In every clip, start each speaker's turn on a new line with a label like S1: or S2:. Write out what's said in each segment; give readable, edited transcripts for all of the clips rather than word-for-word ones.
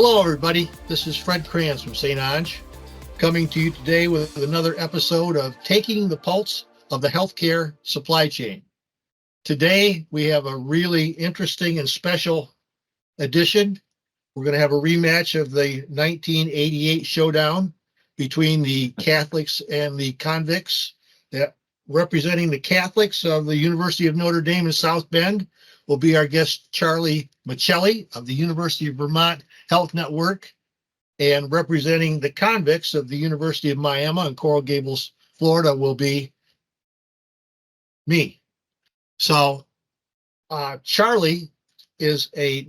S1: Hello, everybody. This is Fred Kranz from St. Ange, coming to you today with another episode of Taking the Pulse of the Healthcare Supply Chain. Today, we have a really interesting and special edition. We're going to have a rematch of the 1988 showdown between the Catholics and the convicts. Representing the Catholics of the University of Notre Dame in South Bend will be our guest, Charlie Miceli of the University of Vermont Health Network, and representing the convicts of the University of Miami in Coral Gables, Florida, will be me. So Charlie is a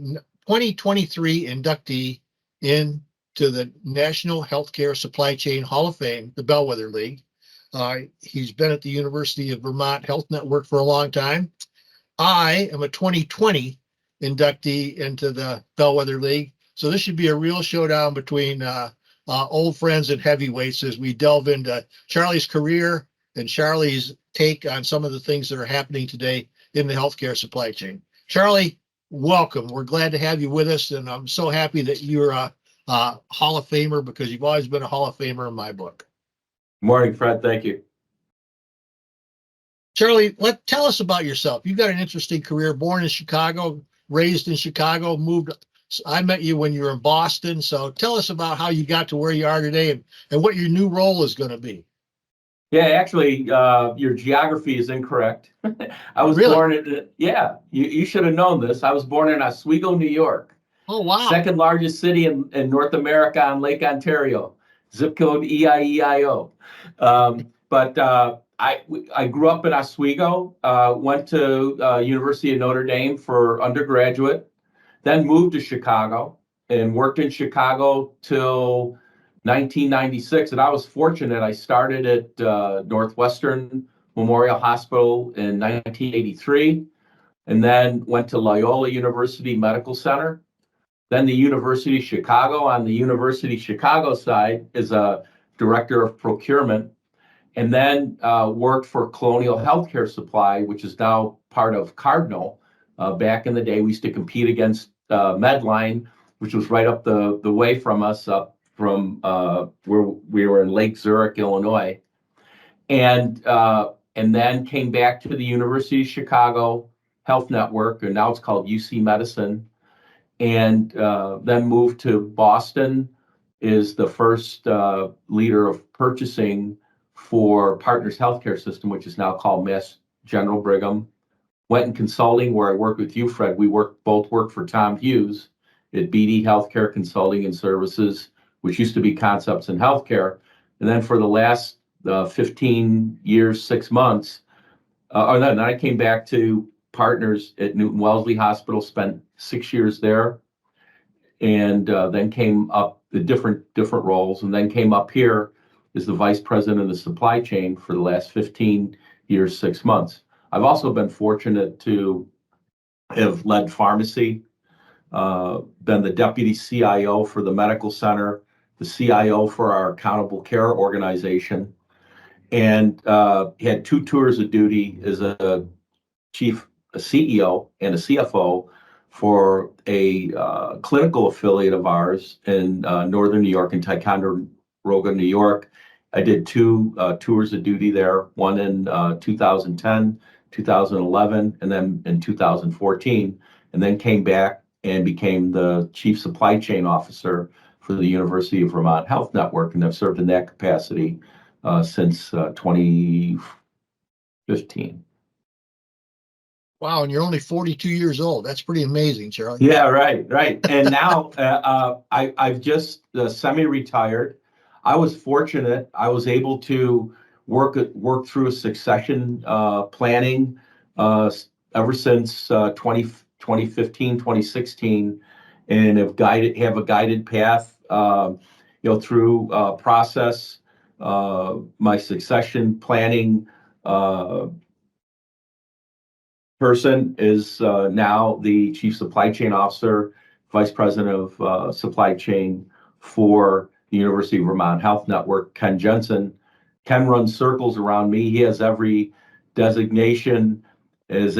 S1: 2023 inductee into the National Healthcare Supply Chain Hall of Fame, the Bellwether League. He's been at the University of Vermont Health Network for a long time. I am a 2020 inductee into the Bellwether League. So this should be a real showdown between old friends and heavyweights as we delve into Charlie's career and Charlie's take on some of the things that are happening today in the healthcare supply chain. Charlie, welcome. We're glad to have you with us, and I'm so happy that you're a Hall of Famer, because you've always been a Hall of Famer in my book.
S2: Morning, Fred. Thank you.
S1: Charlie, tell us about yourself. You've got an interesting career. Born in Chicago, raised in Chicago, moved. I met you when you were in Boston. So tell us about how you got to where you are today and what your new role is going to be.
S2: Yeah, actually, your geography is incorrect. I was born at, you should have known this. I was born in Oswego, New York.
S1: Oh, wow.
S2: Second largest city in North America on Lake Ontario. Zip code EIEIO. I grew up in Oswego, went to University of Notre Dame for undergraduate, then moved to Chicago and worked in Chicago till 1996. And I was fortunate. I started at Northwestern Memorial Hospital in 1983, and then went to Loyola University Medical Center. Then the University of Chicago. On the University of Chicago side is a director of procurement, and then worked for Colonial Healthcare Supply, which is now part of Cardinal. Back in the day, we used to compete against Medline, which was right up the way from us, up from where we were in Lake Zurich, Illinois. And then came back to the University of Chicago Health Network, and now it's called UC Medicine. And then moved to Boston, is the first leader of purchasing for Partners Healthcare System, which is now called Mass General Brigham. Went in consulting, where I worked with you, Fred. We both worked for Tom Hughes at BD Healthcare Consulting and Services, which used to be Concepts in Healthcare. And then for the last 15 years, 6 months, then I came back to Partners at Newton Wellesley Hospital, spent 6 years there, and then came up the different roles, and then came up here as the vice president of the supply chain for the last 15 years, 6 months. I've also been fortunate to have led pharmacy, been the deputy CIO for the medical center, the CIO for our accountable care organization, and had 2 tours of duty as a CEO and a CFO for a clinical affiliate of ours in northern New York, in Ticonderoga, New York. I did 2 tours of duty there, one in 2010, 2011, and then in 2014, and then came back and became the chief supply chain officer for the University of Vermont Health Network, and I've served in that capacity since 2015.
S1: Wow, and you're only 42 years old. That's pretty amazing, Charlie.
S2: Yeah, right. And now I've just semi-retired. I was fortunate. I was able to work through a succession planning ever since 2015, 2016, and have a guided path, through process. My succession planning person is now the chief supply chain officer, vice president of supply chain for the University of Vermont Health Network, Ken Jensen. Ken runs circles around me. He has every designation as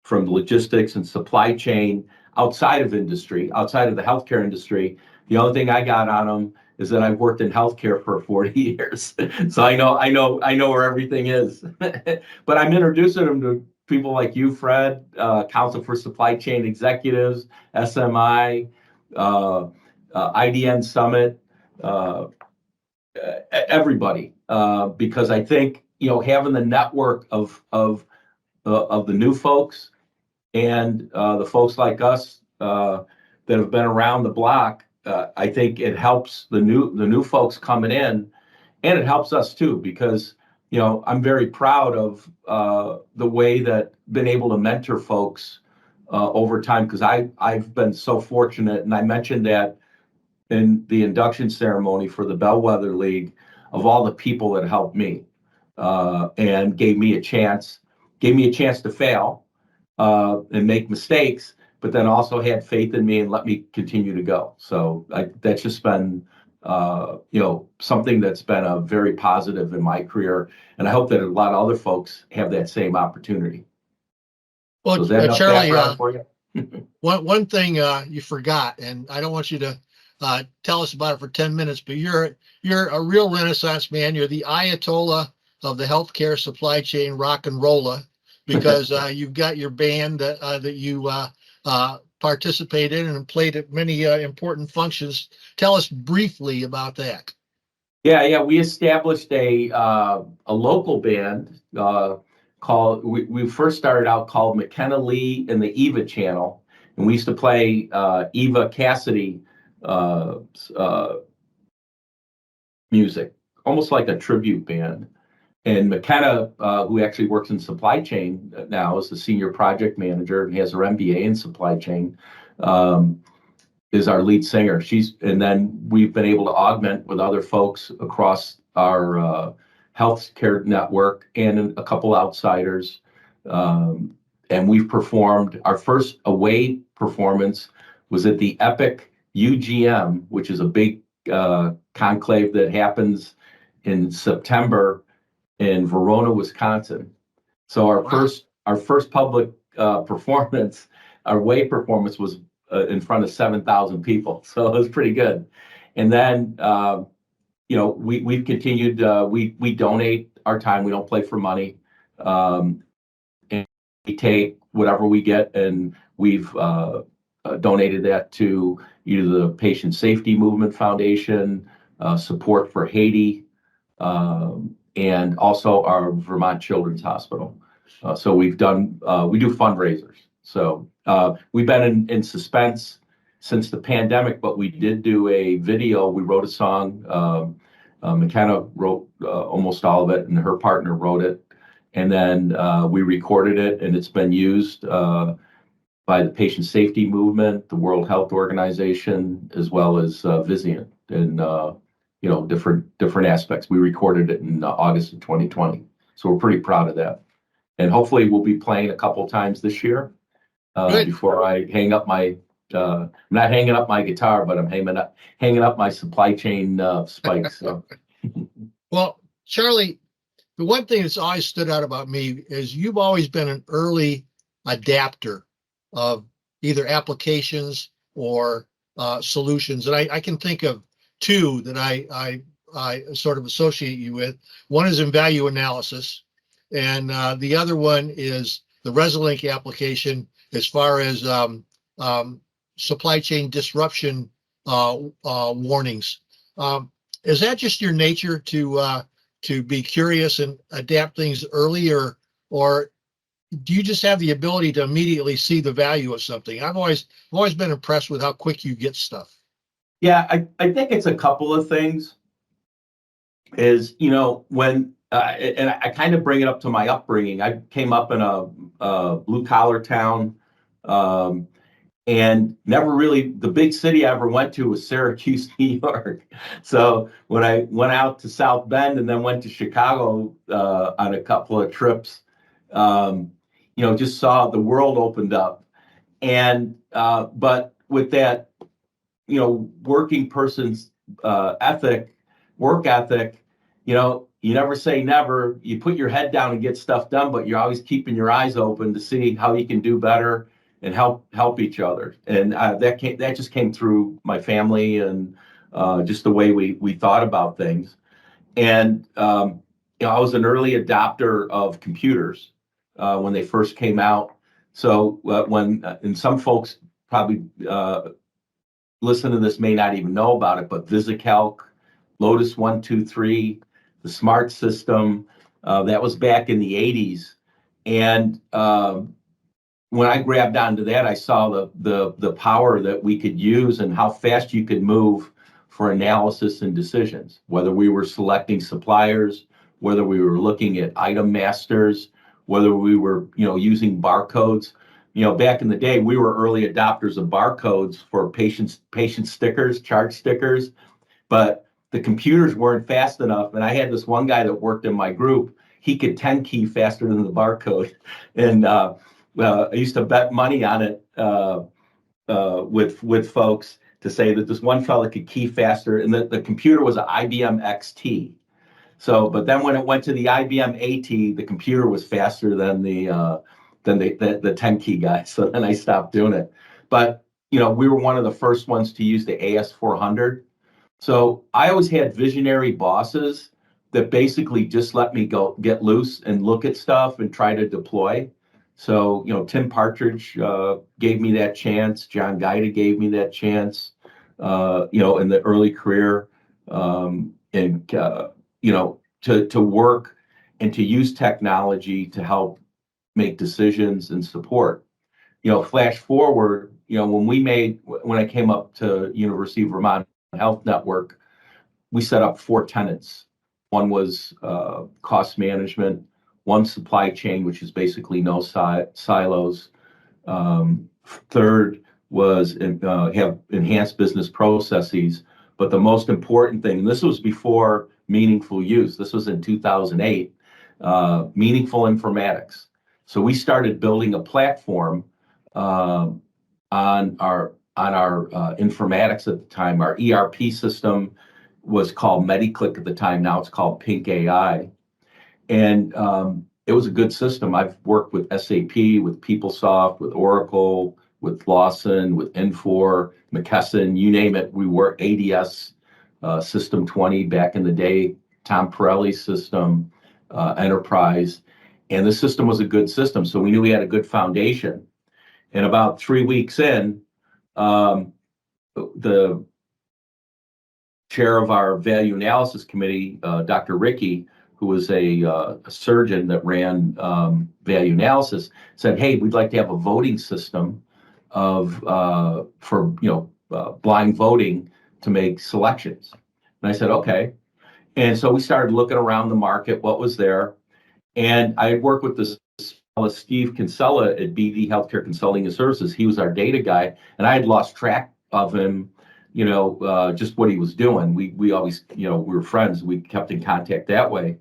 S2: from logistics and supply chain. outside of industry, outside of the healthcare industry. The only thing I got on them is that I've worked in healthcare for 40 years. So I know where everything is. But I'm introducing them to people like you, Fred, Council for Supply Chain Executives, SMI, IDN Summit, everybody, because I think, having the network of the new folks and the folks like us that have been around the block, I think it helps the new folks coming in, and it helps us too, because I'm very proud of the way that been able to mentor folks over time, because I've been so fortunate, and I mentioned that in the induction ceremony for the Bellwether League, of all the people that helped me and gave me a chance to fail and make mistakes, but then also had faith in me and let me continue to go. So that's just been something that's been a very positive in my career, and I hope that a lot of other folks have that same opportunity.
S1: Well,
S2: So is that enough
S1: Charlie,
S2: background for you?
S1: one thing you forgot, and I don't want you to tell us about it for 10 minutes, but you're a real Renaissance man. You're the Ayatollah of the healthcare supply chain, rock and rolla, because you've got your band that you participate in and played at many important functions. Tell us briefly about that.
S2: Yeah. We established a local band called. We first started out called McKenna Lee and the Eva Channel, and we used to play Eva Cassidy music, almost like a tribute band. And McKenna, who actually works in supply chain now, is the senior project manager and has her MBA in supply chain, is our lead singer. And then we've been able to augment with other folks across our healthcare network and a couple outsiders. And we've performed. Our first away performance was at the Epic UGM, which is a big conclave that happens in September in Verona, Wisconsin. So our first public performance, our way performance, was in front of 7,000 people. So it was pretty good. And then we've continued. We donate our time. We don't play for money, and we take whatever we get, and we've donated that to either the Patient Safety Movement Foundation, Support for Haiti, and also our Vermont Children's Hospital. So we do fundraisers. So we've been in suspense since the pandemic, but we did do a video. We wrote a song. McKenna wrote almost all of it, and her partner wrote it. And then we recorded it, and it's been used by the Patient Safety Movement, the World Health Organization, as well as Vizient, and different aspects. We recorded it in August of 2020, so we're pretty proud of that. And hopefully, we'll be playing a couple times this year before I hang up my. I'm not hanging up my guitar, but I'm hanging up my supply chain spikes. So.
S1: Well, Charlie, the one thing that's always stood out about me is you've always been an early adapter of either applications or solutions. And I can think of two that I sort of associate you with. One is in value analysis, and the other one is the Resolink application as far as supply chain disruption warnings. Is that just your nature to be curious and adapt things early, or do you just have the ability to immediately see the value of something? I've always been impressed with how quick you get stuff.
S2: Yeah, I think it's a couple of things. Is when and I kind of bring it up to my upbringing. I came up in a blue collar town, and never really, the big city I ever went to was Syracuse, New York. So when I went out to South Bend and then went to Chicago on a couple of trips, just saw the world opened up. And but with that, working person's work ethic, you never say never. You put your head down and get stuff done, but you're always keeping your eyes open to see how you can do better and help each other. And that just came through my family and just the way we thought about things. And I was an early adopter of computers when they first came out. So and some folks probably listen to this may not even know about it, but VisiCalc, Lotus 123, the Smart System, that was back in the 80s. And when I grabbed onto that, I saw the power that we could use and how fast you could move for analysis and decisions, whether we were selecting suppliers, whether we were looking at item masters, whether we were, using barcodes. Back in the day, we were early adopters of barcodes for patient stickers, charge stickers, but the computers weren't fast enough. And I had this one guy that worked in my group. He could 10 key faster than the barcode. And I used to bet money on it with folks to say that this one fella could key faster, and the computer was an IBM XT. So, but then when it went to the IBM AT, the computer was faster than the 10 key guy. So then I stopped doing it. But we were one of the first ones to use the AS400. So I always had visionary bosses that basically just let me go get loose and look at stuff and try to deploy. So, Tim Partridge gave me that chance. John Guida gave me that chance, in the early career, and to work and to use technology to help make decisions and support. Flash forward, when I came up to University of Vermont Health Network, we set up 4 tenets. One was cost management, one supply chain, which is basically no silos. Third was have enhanced business processes. But the most important thing, and this was before meaningful use, this was in 2008, meaningful informatics. So we started building a platform on our informatics at the time. Our ERP system was called MediClick at the time. Now it's called Pink AI. And it was a good system. I've worked with SAP, with PeopleSoft, with Oracle, with Lawson, with Infor, McKesson, you name it. We were ADS System 20 back in the day, Tom Pirelli's system, Enterprise. And the system was a good system. So we knew we had a good foundation. And about 3 weeks in, the chair of our value analysis committee, Dr. Ricky, who was a surgeon that ran value analysis, said, "Hey, we'd like to have a voting system for blind voting to make selections." And I said, "Okay." And so we started looking around the market, what was there, and I had worked with this fellow, Steve Kinsella at BD Healthcare Consulting and Services. He was our data guy, and I had lost track of him. Just what he was doing. We always, we were friends. We kept in contact that way.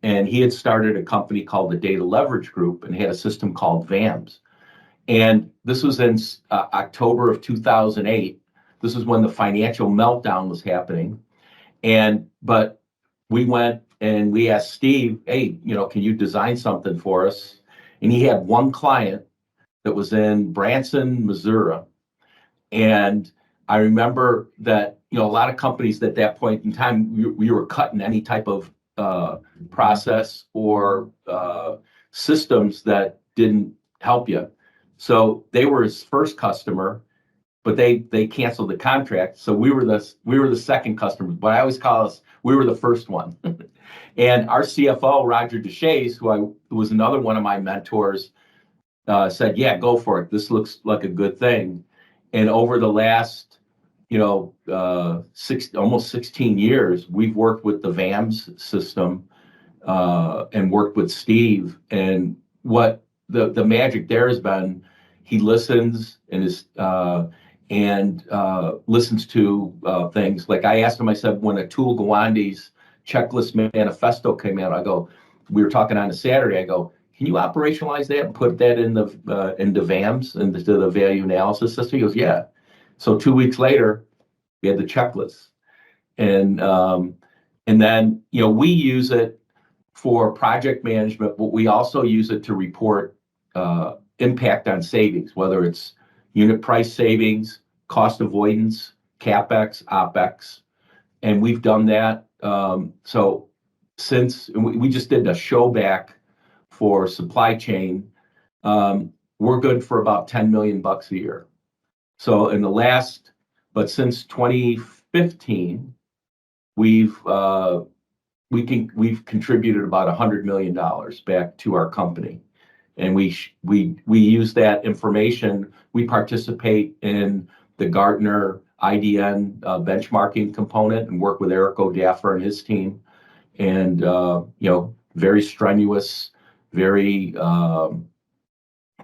S2: And he had started a company called the Data Leverage Group and had a system called VAMS. And this was in October of 2008. This is when the financial meltdown was happening. But we went and we asked Steve, "Hey, can you design something for us?" And he had one client that was in Branson, Missouri. And I remember that, a lot of companies at that point in time, we were cutting any type of process or systems that didn't help you. So they were his first customer, but they canceled the contract. So we were the second customer, but I always call us, we were the first one. And our CFO, Roger Deshays, who was another one of my mentors, said, "Yeah, go for it. This looks like a good thing." And over the last, almost 16 years, we've worked with the VAMS system and worked with Steve. And what the magic there has been, he listens and listens to things. Like I asked him, I said, when Atul Gawande's checklist manifesto came out, we were talking on a Saturday, I go, "Can you operationalize that and put that into VAMS, into the value analysis system?" He goes, "Yeah." So 2 weeks later, we had the checklist. And then, we use it for project management, but we also use it to report impact on savings, whether it's unit price savings, cost avoidance, CapEx, OpEx, and we've done that. So since we just did a show back for supply chain, we're good for about $10 million a year. So but since 2015, we've contributed about $100 million back to our company, and we use that information. We participate in the Gartner IDN benchmarking component and work with Eric O'Daffer and his team, and very strenuous, very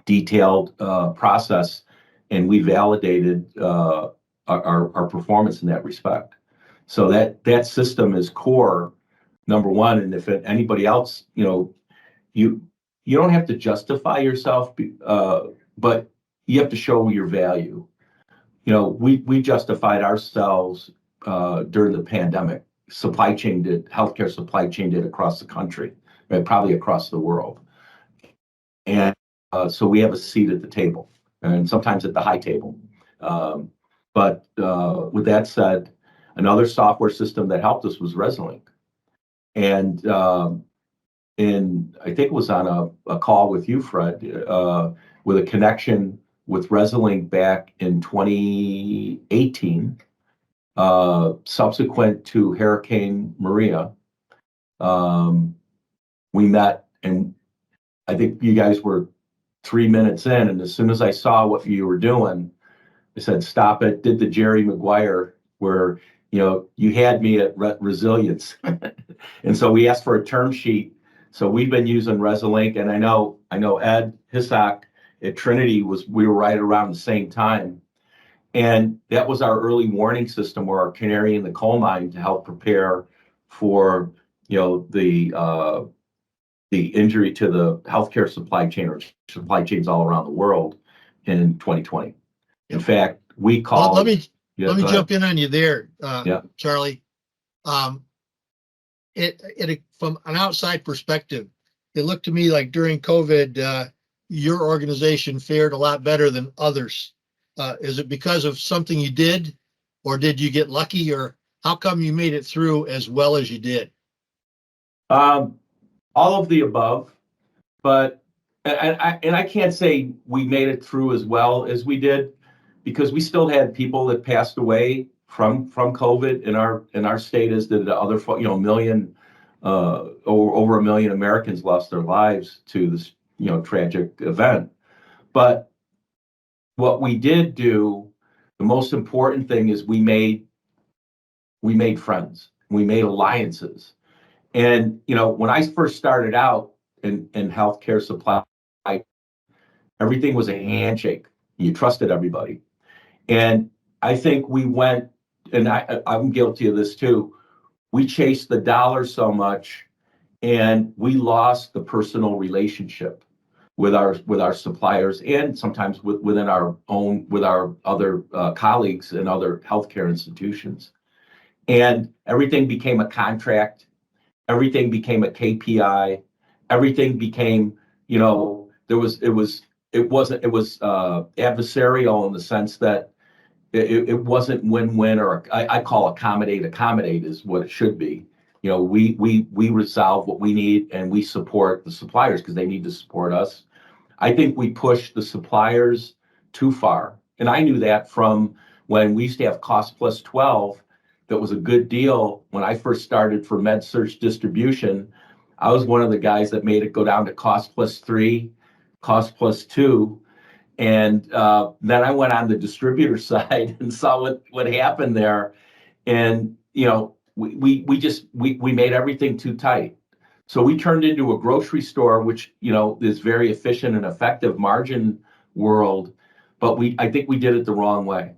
S2: detailed process, and we validated our performance in that respect. So that system is core, number one. And if anybody else, you don't have to justify yourself, but you have to show your value. We justified ourselves during the pandemic. Healthcare supply chain did across the country, right? Probably across the world. And so we have a seat at the table, and sometimes at the high table. But with that said, another software system that helped us was Resolink. And I think it was on a call with you, Fred, with a connection with Resolink back in 2018, subsequent to Hurricane Maria. We met, and I think you guys were 3 minutes in, and as soon as I saw what you were doing, I said, stop it. Did the Jerry Maguire where, you had me at resilience. And so we asked for a term sheet. So we've been using Resolink, and I know Ed Hissock at Trinity we were right around the same time. And that was our early warning system, or our canary in the coal mine, to help prepare for, the injury to the healthcare supply chain, or supply chains all around the world in 2020. In fact, we called.
S1: Let me jump in on you there, Charlie. From an outside perspective, it looked to me like during COVID, your organization fared a lot better than others. Is it because of something you did, or did you get lucky, or how come you made it through as well as you did?
S2: All of the above, but I can't say we made it through as well as we did, because we still had people that passed away from COVID in our state, as did the other million, over 1 million Americans lost their lives to this tragic event. But what we did do, the most important thing is we made friends, we made alliances. And when I first started out in healthcare supply, everything was a handshake. You trusted everybody. And I think we went, and I'm guilty of this too, we chased the dollar so much, and we lost the personal relationship with our suppliers, and sometimes with our other colleagues and other healthcare institutions. And everything became a contract. Everything became a KPI. Everything became, it was adversarial, in the sense that it wasn't win-win, or I call accommodate is what it should be. We resolve what we need, and we support the suppliers because they need to support us. I think we pushed the suppliers too far. And I knew that from when we used to have cost plus 12. That was a good deal. When I first started for med search distribution, I was one of the guys that made it go down to cost plus 3, cost plus 2. And then I went on the distributor side and saw what happened there. And, we made everything too tight. So we turned into a grocery store, which, is very efficient and effective margin world. But I think we did it the wrong way.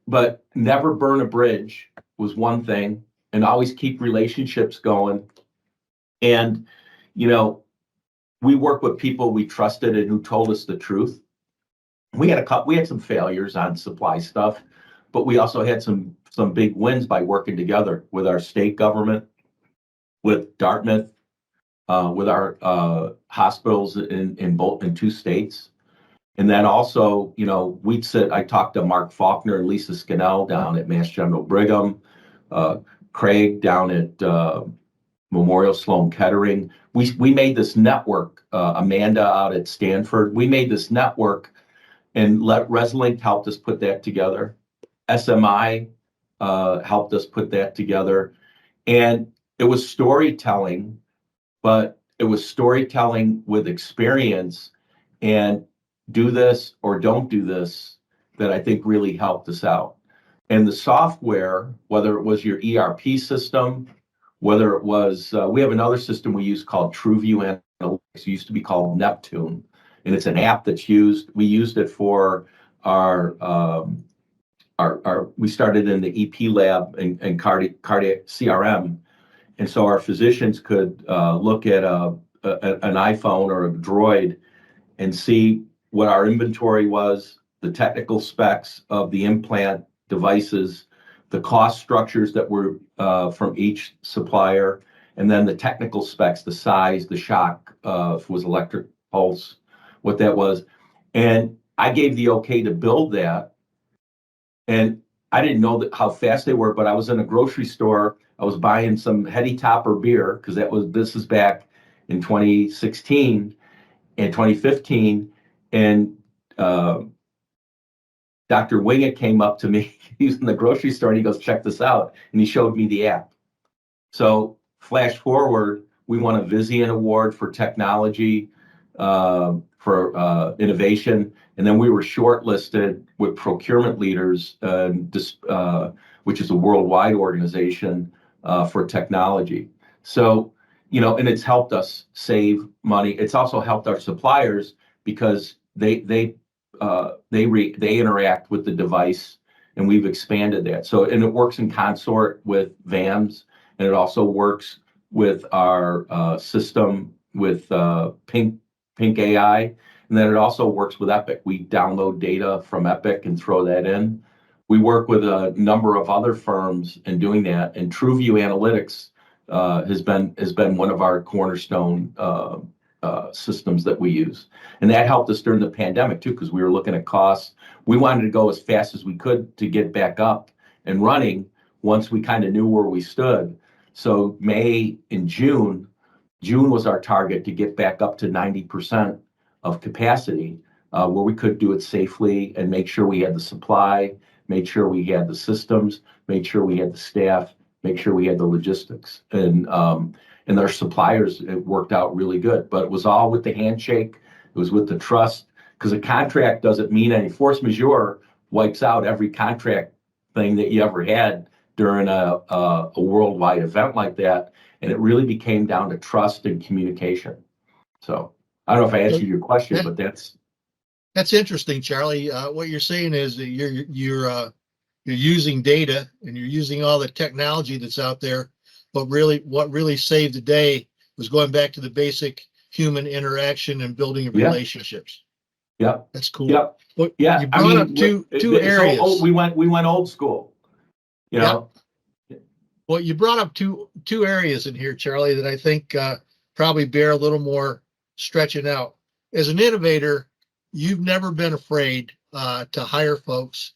S2: But never burn a bridge was one thing, and always keep relationships going. And, we worked with people we trusted and who told us the truth. We had some failures on supply stuff, but we also had some big wins by working together with our state government, with Dartmouth, with our hospitals in 2 states. And then also, I talked to Mark Faulkner and Lisa Scannell down at Mass General Brigham, Craig down at Memorial Sloan Kettering. We made this network, Amanda out at Stanford. We made this network, and Reslink helped us put that together. SMI helped us put that together. And it was storytelling, but it was storytelling with experience and do this or don't do this that I think really helped us out. And the software, whether it was your ERP system, whether it was, we have another system we use called TrueView Analytics. It used to be called Neptune. And it's an app that's used. We used it for we started in the EP lab and cardiac CRM. And so our physicians could look at an iPhone or a Droid and see what our inventory was, the technical specs of the implant devices, the cost structures that were from each supplier, and then the technical specs, the size, the shock, if it was electric pulse, what that was. And I gave the okay to build that. And I didn't know how fast they were, but I was in a grocery store. I was buying some Heady Topper beer because this is back in 2016 and 2015. And Dr. Wingett came up to me. He was in the grocery store and he goes, check this out. And he showed me the app. So flash forward, we won a Vizian Award for technology, for innovation. And then we were shortlisted with procurement leaders, which is a worldwide organization for technology. So, and it's helped us save money. It's also helped our suppliers because they interact with the device, and we've expanded that. So, and it works in consort with VAMS, and it also works with our system with Pink AI, and then it also works with Epic. We download data from Epic and throw that in. We work with a number of other firms in doing that, and TrueView Analytics has been one of our cornerstone systems that we use, and that helped us during the pandemic too, because we were looking at costs. We wanted to go as fast as we could to get back up and running once we kind of knew where we stood. So May and June was our target to get back up to 90% of capacity, where we could do it safely and make sure we had the supply, make sure we had the systems, make sure we had the staff, make sure we had the logistics. And our suppliers, it worked out really good. But it was all with the handshake. It was with the trust, because a contract doesn't mean any. Force majeure wipes out every contract thing that you ever had during a worldwide event like that. And it really became down to trust and communication. So I don't know if I answered your question, but
S1: that's interesting, Charlie. What you're saying is that you're using data and you're using all the technology that's out there, but what really saved the day was going back to the basic human interaction and building of relationships.
S2: Yep.
S1: That's cool.
S2: Yep.
S1: Well, yeah. You brought up two areas.
S2: We went old school.
S1: Well, you brought up two areas in here, Charlie, that I think probably bear a little more stretching out. As an innovator, you've never been afraid to hire folks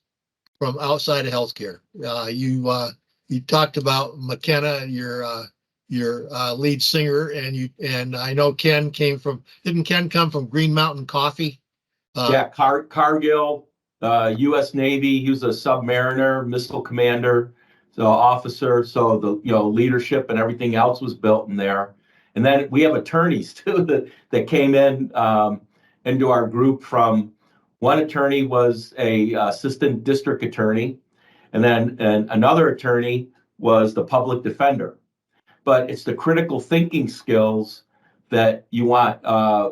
S1: from outside of healthcare. You talked about McKenna, your lead singer, and I know Ken didn't Ken come from Green Mountain Coffee?
S2: Cargill, U.S. Navy. He was a submariner, missile commander, so officer. So the leadership and everything else was built in there. And then we have attorneys too that came in into our group. From one attorney was a assistant district attorney, and then another attorney was the public defender. But it's the critical thinking skills that you want.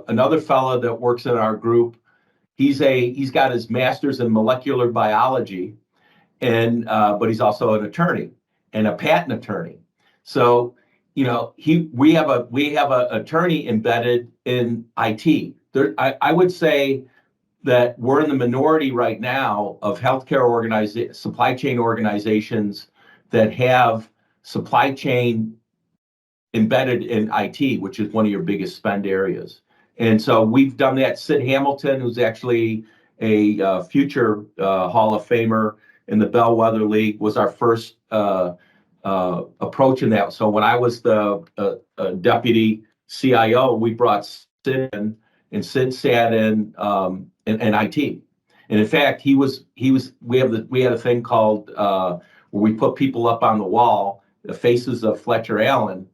S2: Another fellow that works in our group, he's got his master's in molecular biology, and but he's also an attorney and a patent attorney. So we have a attorney embedded in IT. I would say that we're in the minority right now of healthcare supply chain organizations that have supply chain embedded in IT, which is one of your biggest spend areas. And so we've done that. Sid Hamilton, who's actually a future Hall of Famer in the Bellwether League, was our first approach in that. So when I was the deputy CIO, we brought Sid in, and Sid sat in IT. And in fact, we had a thing called where we put people up on the wall, the faces of Fletcher Allen.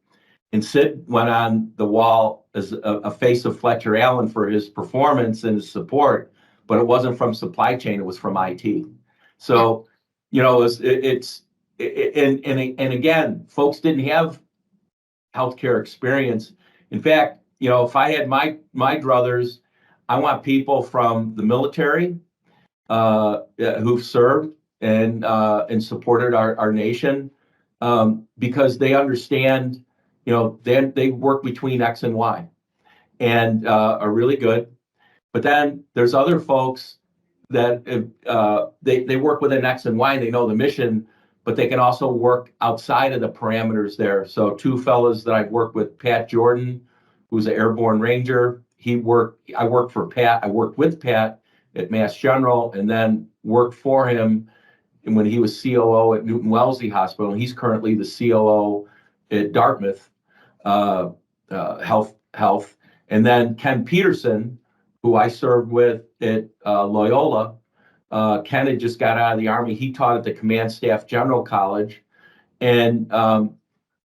S2: And Sid went on the wall as a face of Fletcher Allen for his performance and his support, but it wasn't from supply chain; it was from IT. So, and again, folks didn't have healthcare experience. In fact, if I had my druthers, I want people from the military who've served and supported our nation because they understand. They work between X and Y and are really good. But then there's other folks that they work within X and Y, and they know the mission, but they can also work outside of the parameters there. So two fellas that I've worked with, Pat Jordan, who's an airborne ranger. I worked with Pat at Mass General, and then worked for him when he was COO at Newton Wellesley Hospital. He's currently the COO at Dartmouth Health. And then Ken Peterson, who I served with at Loyola. Ken had just got out of the Army. He taught at the Command Staff General College, and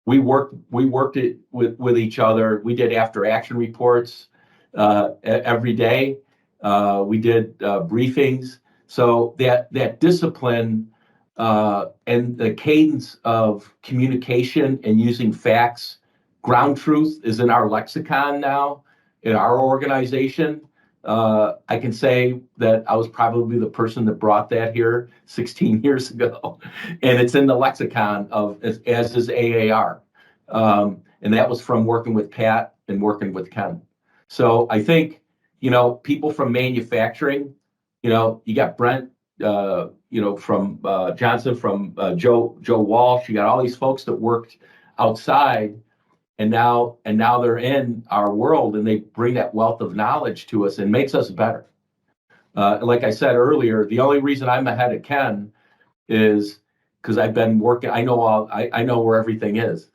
S2: we worked it with each other. We did after action reports every day. We did briefings. So that discipline and the cadence of communication and using facts, ground truth is in our lexicon now in our organization. I can say that I was probably the person that brought that here 16 years ago, and it's in the lexicon of as is AAR, and that was from working with Pat and working with Ken. So I think people from manufacturing, you got Brent, from Johnson, from Joe Walsh. You got all these folks that worked outside. And now they're in our world, and they bring that wealth of knowledge to us and makes us better. Like I said earlier, the only reason I'm ahead of Ken is because I've been working. I know where everything is.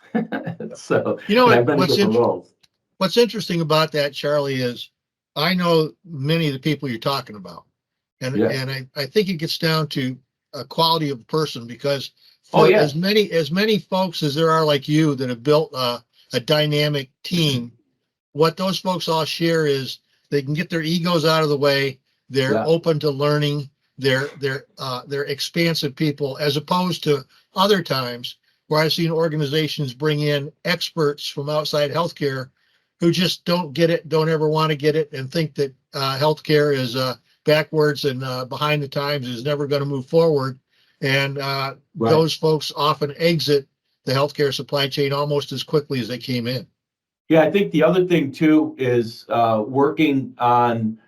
S2: So I've been in different roles.
S1: What's interesting about that, Charlie, is I know many of the people you're talking about, and I think it gets down to a quality of a person because as many folks as there are like you that have built a dynamic team, what those folks all share is they can get their egos out of the way. They're open to learning. They're expansive people, as opposed to other times where I've seen organizations bring in experts from outside healthcare who just don't get it, don't ever want to get it, and think that healthcare is backwards and behind the times, is never going to move forward. And those folks often exit the healthcare supply chain almost as quickly as they came in.
S2: Yeah, I think the other thing too is working on,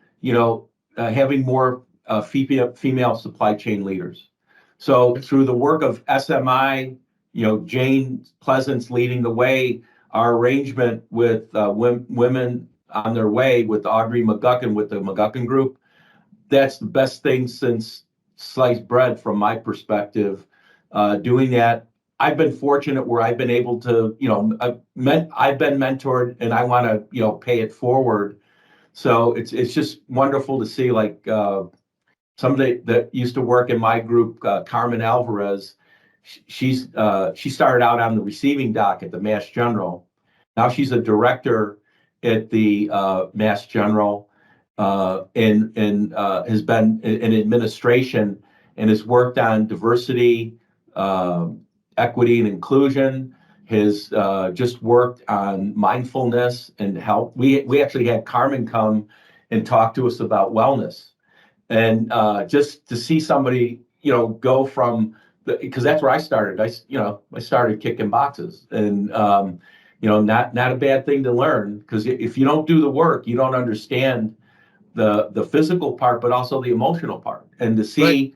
S2: having more female supply chain leaders. So through the work of SMI, Jane Pleasance leading the way, our arrangement with Women on Their Way with Audrey McGuckin with the McGuckin Group, that's the best thing since sliced bread from my perspective. Doing that, I've been fortunate where I've been able to, I've been mentored, and I want to, pay it forward. So it's just wonderful to see, like somebody that used to work in my group, Carmen Alvarez. She started out on the receiving dock at the Mass General. Now she's a director at the Mass General, and has been in administration and has worked on diversity, equity and inclusion, has just worked on mindfulness and health. We actually had Carmen come and talk to us about wellness, and just to see somebody, go from, because that's where I started. I started kicking boxes, and not a bad thing to learn, because if you don't do the work, you don't understand the physical part, but also the emotional part, and to see. Right.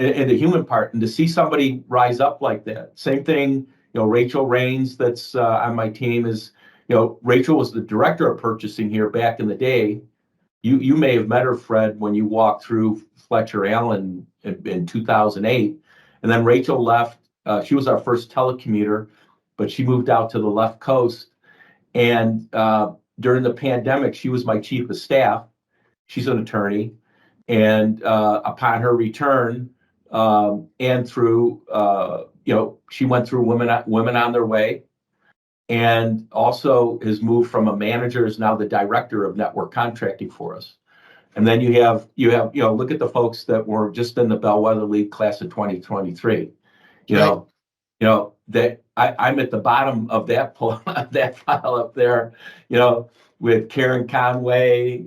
S2: And the human part, and to see somebody rise up like that. Same thing, Rachel Raines, that's on my team, is, Rachel was the director of purchasing here back in the day. You may have met her, Fred, when you walked through Fletcher Allen in 2008. And then Rachel left. She was our first telecommuter, but she moved out to the left coast. And during the pandemic, she was my chief of staff. She's an attorney. And upon her return, and through, she went through Women on Their Way, and also has moved from a manager, is now the director of network contracting for us. And then you have, look at the folks that were just in the Bellwether League class of 2023. That I'm at the bottom of that that file up there, with Karen Conway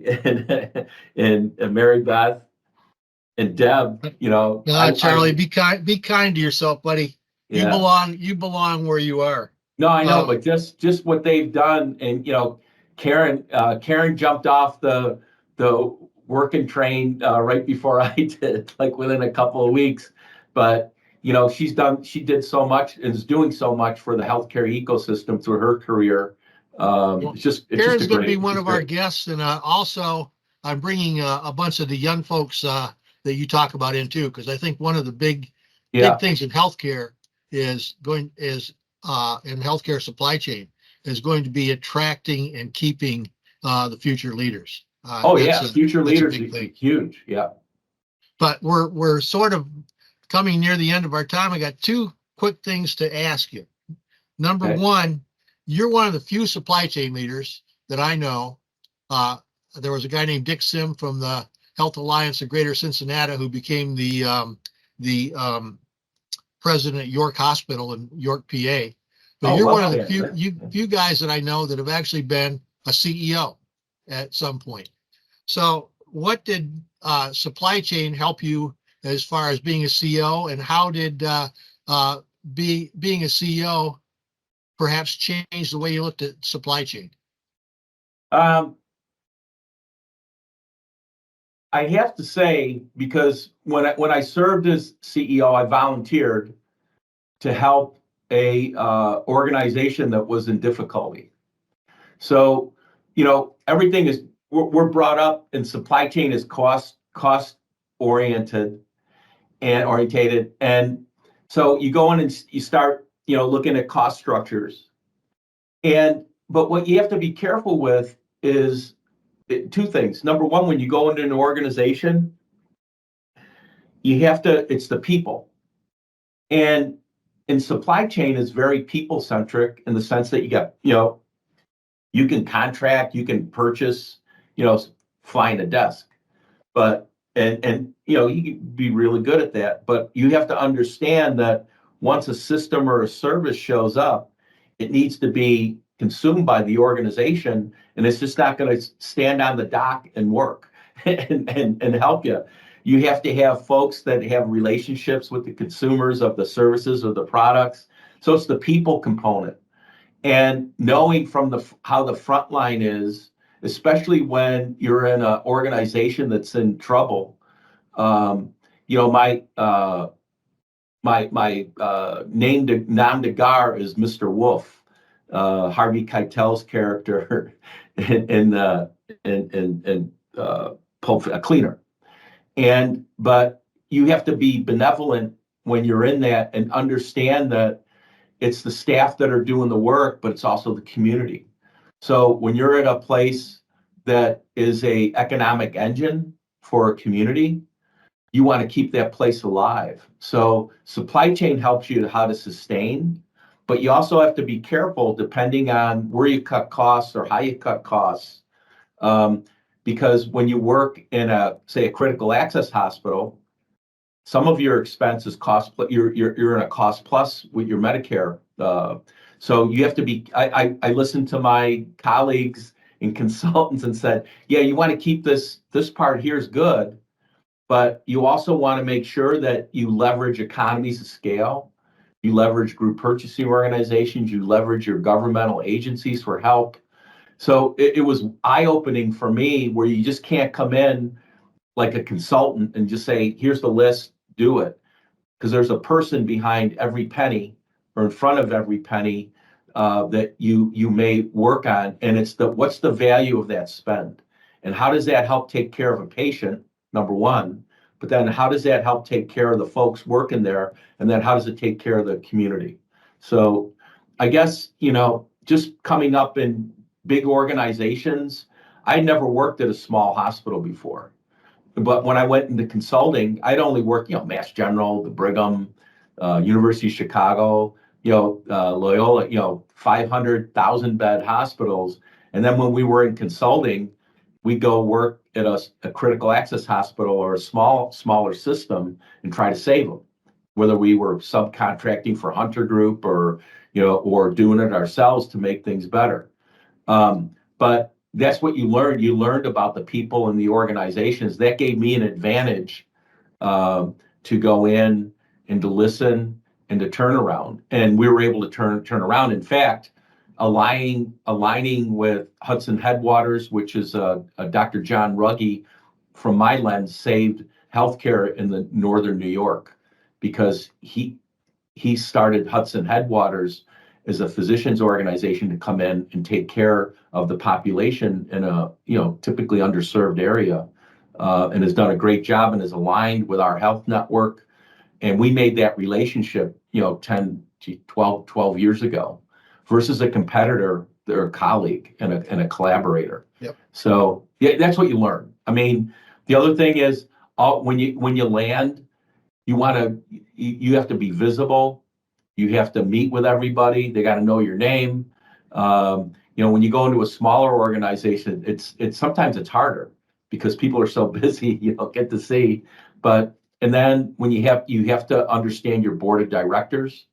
S2: and Mary Beth and Deb.
S1: Charlie, be kind to yourself, buddy.
S2: Yeah.
S1: You belong where you are.
S2: No, I know, but just what they've done, and Karen jumped off the working train right before I did, like within a couple of weeks. But she did so much and is doing so much for the healthcare ecosystem through her career.
S1: Karen's going to be one of our guests, and also I'm bringing a bunch of the young folks that you talk about in too, because I think one of the big things in healthcare is in healthcare supply chain is going to be attracting and keeping the future leaders.
S2: Future leaders are huge. Yeah.
S1: But we're sort of coming near the end of our time. I got two quick things to ask you. Number one, you're one of the few supply chain leaders that I know. There was a guy named Dick Sim from the Health Alliance of Greater Cincinnati who became the president at York Hospital in York, PA. But you're one of the few guys that I know that have actually been a CEO at some point. So what did supply chain help you as far as being a CEO, and how did being a CEO perhaps change the way you looked at supply chain?
S2: I have to say, because when I served as CEO, I volunteered to help a organization that was in difficulty. So, everything is, we're brought up in supply chain as cost orientated. And so you go in and you start, looking at cost structures. But what you have to be careful with is two things. Number one, when you go into an organization, it's the people. And in supply chain is very people centric in the sense that you got, you can contract, you can purchase, flying a desk, but, and you can be really good at that, but you have to understand that once a system or a service shows up, it needs to be consumed by the organization, and it's just not going to stand on the dock and work and help you. You have to have folks that have relationships with the consumers of the services or the products. So it's the people component, and knowing from how the front line is, especially when you're in an organization that's in trouble. My nom de guerre is Mr. Wolf. Harvey Keitel's character in Pulp, a cleaner. But you have to be benevolent when you're in that and understand that it's the staff that are doing the work, but it's also the community. So when you're at a place that is a economic engine for a community, you want to keep that place alive. So supply chain helps you how to sustain, but you also have to be careful depending on where you cut costs or how you cut costs. Because when you work in a critical access hospital, some of your expenses you're in a cost plus with your Medicare. So you have to be, I listened to my colleagues and consultants and said, yeah, you want to keep this part here is good, but you also want to make sure that you leverage economies of scale. You leverage group purchasing organizations, you leverage your governmental agencies for help. So it was eye-opening for me, where you just can't come in like a consultant and just say, here's the list, do it. Because there's a person behind every penny or in front of every penny that you may work on, and it's what's the value of that spend, and how does that help take care of a patient, number one, but then how does that help take care of the folks working there, and then how does it take care of the community? So I guess, just coming up in big organizations, I never worked at a small hospital before. But when I went into consulting, I'd only worked, Mass General, the Brigham, University of Chicago, Loyola, 500,000 bed hospitals. And then when we were in consulting, we go work at a critical access hospital or a smaller system and try to save them, whether we were subcontracting for Hunter Group or doing it ourselves to make things better. But that's what you learned. You learned about the people and the organizations. That gave me an advantage to go in and to listen and to turn around. And we were able to turn around. In fact, aligning with Hudson Headwaters, which is Dr. John Ruggie, from my lens, saved healthcare in the northern New York, because he started Hudson Headwaters as a physicians organization to come in and take care of the population in a typically underserved area, and has done a great job and is aligned with our health network. And we made that relationship 10 to 12 years ago, versus a competitor or a colleague and a collaborator.
S1: Yep.
S2: So yeah, that's what you learn. I mean, the other thing is, when you land, you have to be visible. You have to meet with everybody. They got to know your name. When you go into a smaller organization, it's sometimes it's harder because people are so busy, you don't get to see. And then when you have to understand your board of directors,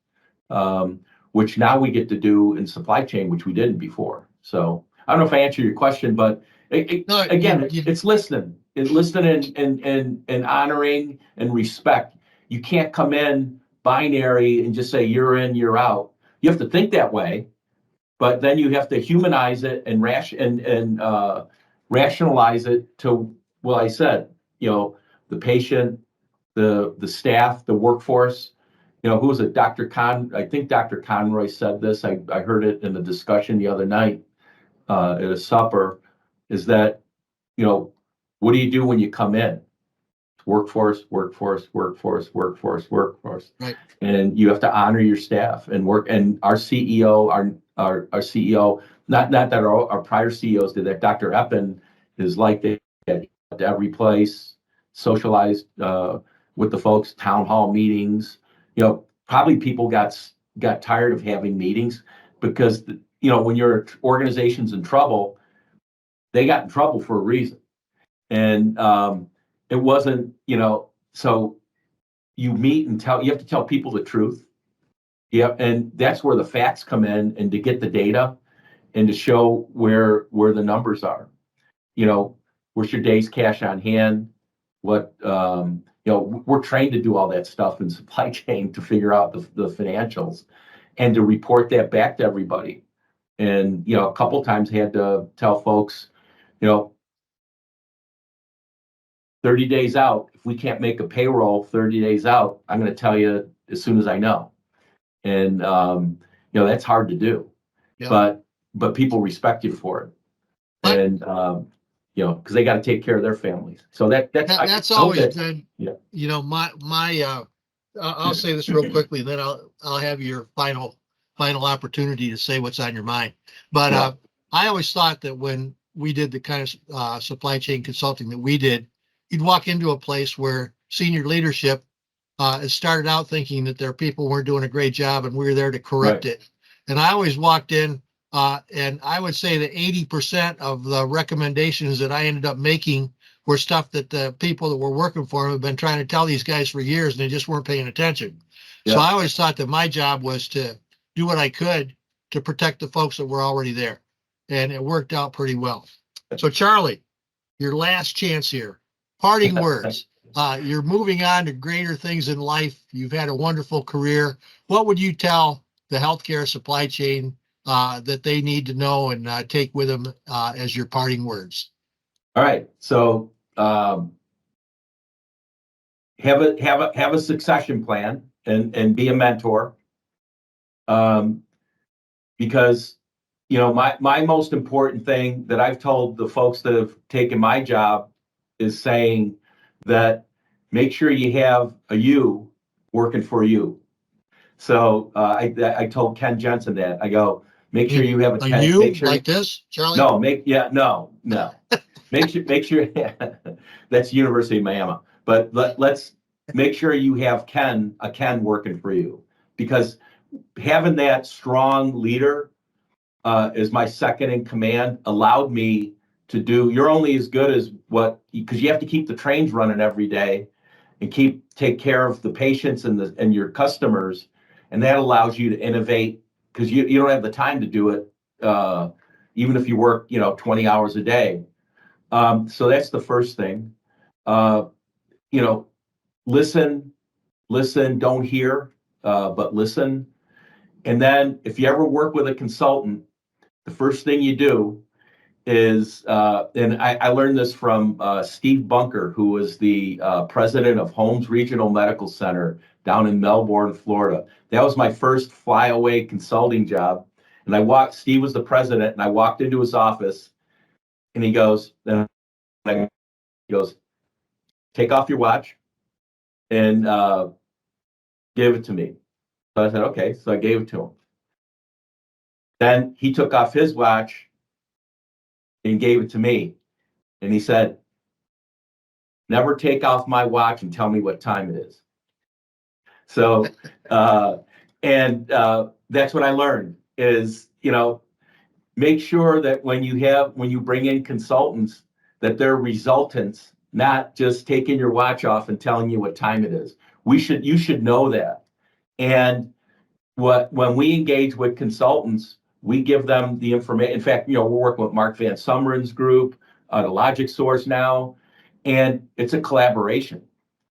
S2: which now we get to do in supply chain, which we didn't before. So I don't know if I answered your question, but it's listening. It's listening and honoring and respect. You can't come in binary and just say you're in, you're out. You have to think that way, but then you have to humanize it and rationalize it to, well, I said, the patient, the staff, the workforce. Who was it? I think Dr. Conroy said this. I heard it in the discussion the other night at a supper, is that, what do you do when you come in? Workforce.
S1: Right.
S2: And you have to honor your staff and work. And our CEO, our CEO, not that our prior CEOs did that. Dr. Eppen is like that at every place, socialized with the folks, town hall meetings. Probably people got tired of having meetings because when your organization's in trouble, they got in trouble for a reason. And it wasn't, so you meet and you have to tell people the truth. Yeah. And that's where the facts come in, and to get the data and to show where the numbers are. What's your day's cash on hand? What, we're trained to do all that stuff in supply chain to figure out the financials and to report that back to everybody. And, a couple times I had to tell folks, 30 days out, if we can't make a payroll 30 days out, I'm going to tell you as soon as I know. And, that's hard to do, but people respect you for it. And, because they got to take care of their families. So that's
S1: always been, I'll say this real quickly, then I'll have your final opportunity to say what's on your mind. But I always thought that when we did the kind of supply chain consulting that we did, you'd walk into a place where senior leadership has started out thinking that their people weren't doing a great job, and we were there to correct it. And I always walked in, and I would say that 80% of the recommendations that I ended up making were stuff that the people that were working for them have been trying to tell these guys for years, and they just weren't paying attention. Yeah. So I always thought that my job was to do what I could to protect the folks that were already there. And it worked out pretty well. So Charlie, your last chance here. Parting words. You're moving on to greater things in life. You've had a wonderful career. What would you tell the healthcare supply chain that they need to know and take with them as your parting words?
S2: All right. So have a succession plan and be a mentor. Because, you know, my most important thing that I've told the folks that have taken my job is saying that make sure you have a you working for you. So I told Ken Jensen that. I go, make sure you have a Ken.
S1: You
S2: Make sure
S1: like this, Charlie?
S2: no, no. Make sure that's University of Miami. But let's make sure you have a Ken working for you, because having that strong leader as my second in command allowed me to do. You're only as good as what, because you have to keep the trains running every day and take care of the patients and your customers, and that allows you to innovate, because you don't have the time to do it, even if you work 20 hours a day. So that's the first thing. You know, listen, don't hear, but listen. And then if you ever work with a consultant, the first thing you do is, and I learned this from Steve Bunker, who was the president of Holmes Regional Medical Center down in Melbourne, Florida. That was my first flyaway consulting job. And Steve was the president, and I walked into his office, and he goes, take off your watch and give it to me. So I said, okay. So I gave it to him. Then he took off his watch and gave it to me. And he said, never take off my watch and tell me what time it is. So, that's what I learned is, make sure that when you bring in consultants, that they're resultants, not just taking your watch off and telling you what time it is. You should know that. And when we engage with consultants, we give them the information. In fact, we're working with Mark Van Sumeren's group, the Logic Source now, and it's a collaboration.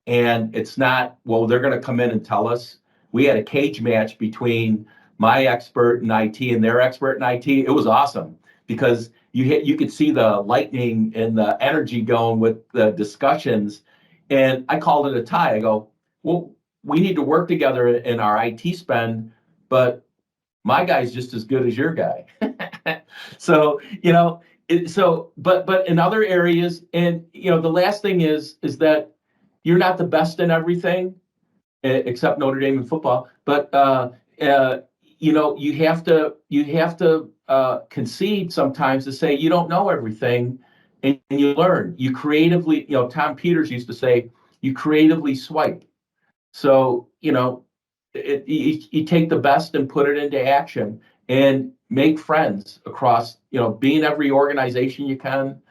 S2: And it's not, well, they're going to come in and tell us. We had a cage match between my expert in IT and their expert in IT. It was awesome because you could see the lightning and the energy going with the discussions. And I called it a tie. I go, well, we need to work together in our IT spend, but my guy's just as good as your guy. So, but in other areas, and the last thing is that you're not the best in everything, except Notre Dame in football. But you have to concede sometimes to say you don't know everything, and you learn. You creatively, Tom Peters used to say, you creatively swipe. So you take the best and put it into action, and make friends across. Be in every organization you can,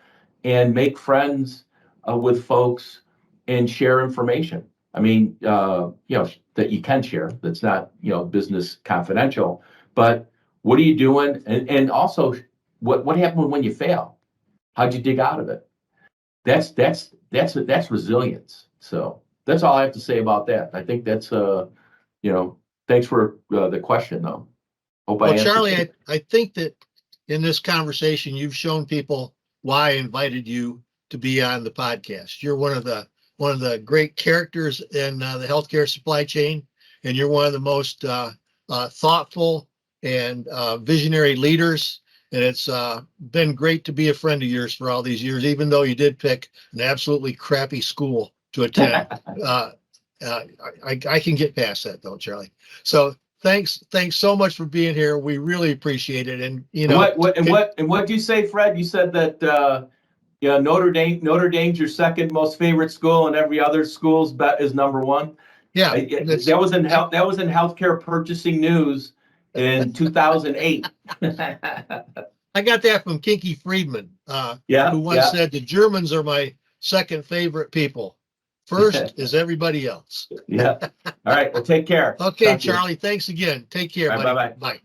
S2: and make friends with folks and share information. I mean, that you can share. That's not, business confidential. But what are you doing? And also, what happened when you fail? How'd you dig out of it? That's resilience. So that's all I have to say about that. I think that's thanks for the question, though. Hope I answered
S1: Charlie,
S2: it.
S1: I think that in this conversation, you've shown people why I invited you to be on the podcast. You're one of the great characters in the healthcare supply chain, and you're one of the most thoughtful and visionary leaders. And it's been great to be a friend of yours for all these years, even though you did pick an absolutely crappy school to attend. I can get past that, though, Charlie. So thanks so much for being here. We really appreciate it. And
S2: what do you say, Fred? You said that Notre Dame's your second most favorite school, and every other school's bet is number one.
S1: Yeah,
S2: that was in healthcare purchasing news in 2008.
S1: I got that from Kinky Friedman, who once said the Germans are my second favorite people. First is everybody else.
S2: Yeah. All right. Well, take care.
S1: Okay, Charlie. Thanks again. Take care, buddy.
S2: Bye-bye.
S1: Bye.